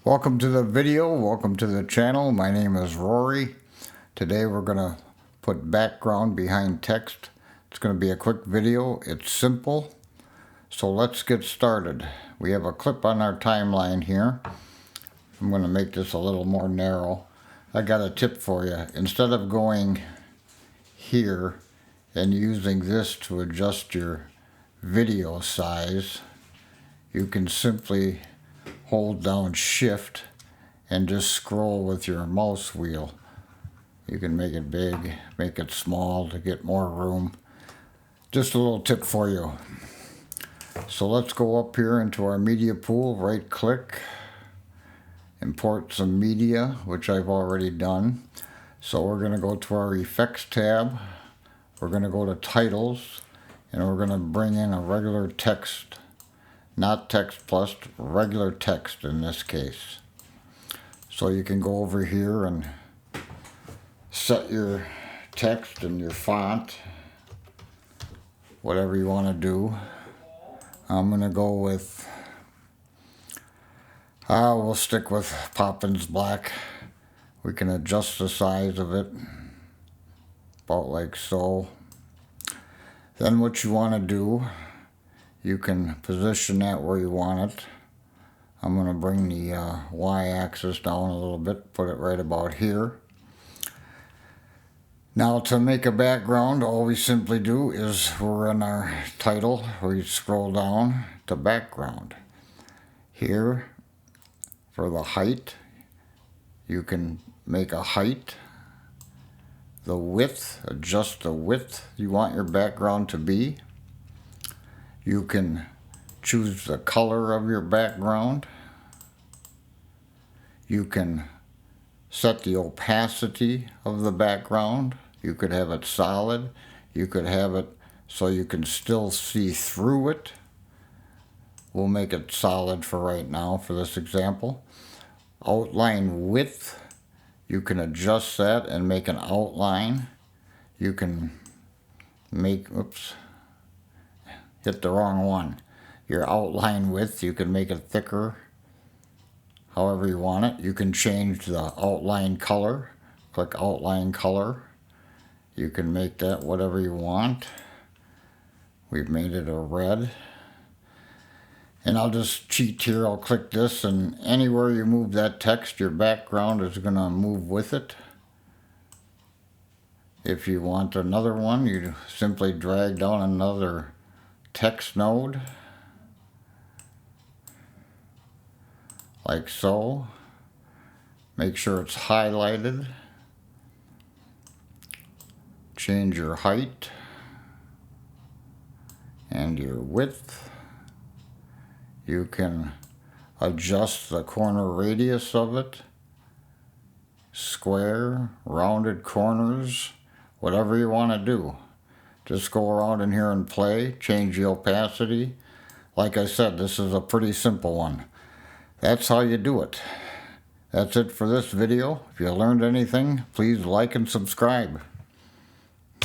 Welcome to the video, welcome to the channel. My name is Rory. Today we're going to put background behind text. It's going to be a quick video. It's simple. So let's get started. We have a clip on our timeline here. I'm going to make this a little more narrow. I got a tip for you. Instead of going here and using this to adjust your video size, you can simply hold down Shift and just scroll with your mouse wheel. You can make it big, make it small to get more room. Just a little tip for you. So let's go up here into our media pool, right click, import some media, which I've already done. So we're going to go to our effects tab, we're going to go to titles, and we're going to bring in a regular text. Not text plus, regular text in this case. So you can go over here and set your text and your font, whatever you want to do. I'm going to go with, we'll stick with Poppins Black. We can adjust the size of it, about like so. Then what you want to do, you can position that where you want it. I'm going to bring the y-axis down a little bit, put it right about here. Now to make a background, all we simply do is we're in our title, we scroll down to background. Here, for the height, you can make a height. The width, adjust the width you want your background to be. You can choose the color of your background. You can set the opacity of the background. You could have it solid. You could have it so you can still see through it. We'll make it solid for right now for this example. Outline width. You can adjust that and make an outline. You can make, hit the wrong one. Your outline width, you can make it thicker, however you want it. You can change the outline color. Click outline color. You can make that whatever you want. We've made it a red. And I'll just cheat here. I'll click this, and anywhere you move that text, your background is going to move with it. If you want another one, you simply drag down another text node, like so. Make sure it's highlighted. Change your height and your width. You can adjust the corner radius of it, square, rounded corners, whatever you want to do. Just go around in here and play, change the opacity. Like I said, this is a pretty simple one. That's how you do it. That's it for this video. If you learned anything, please like and subscribe.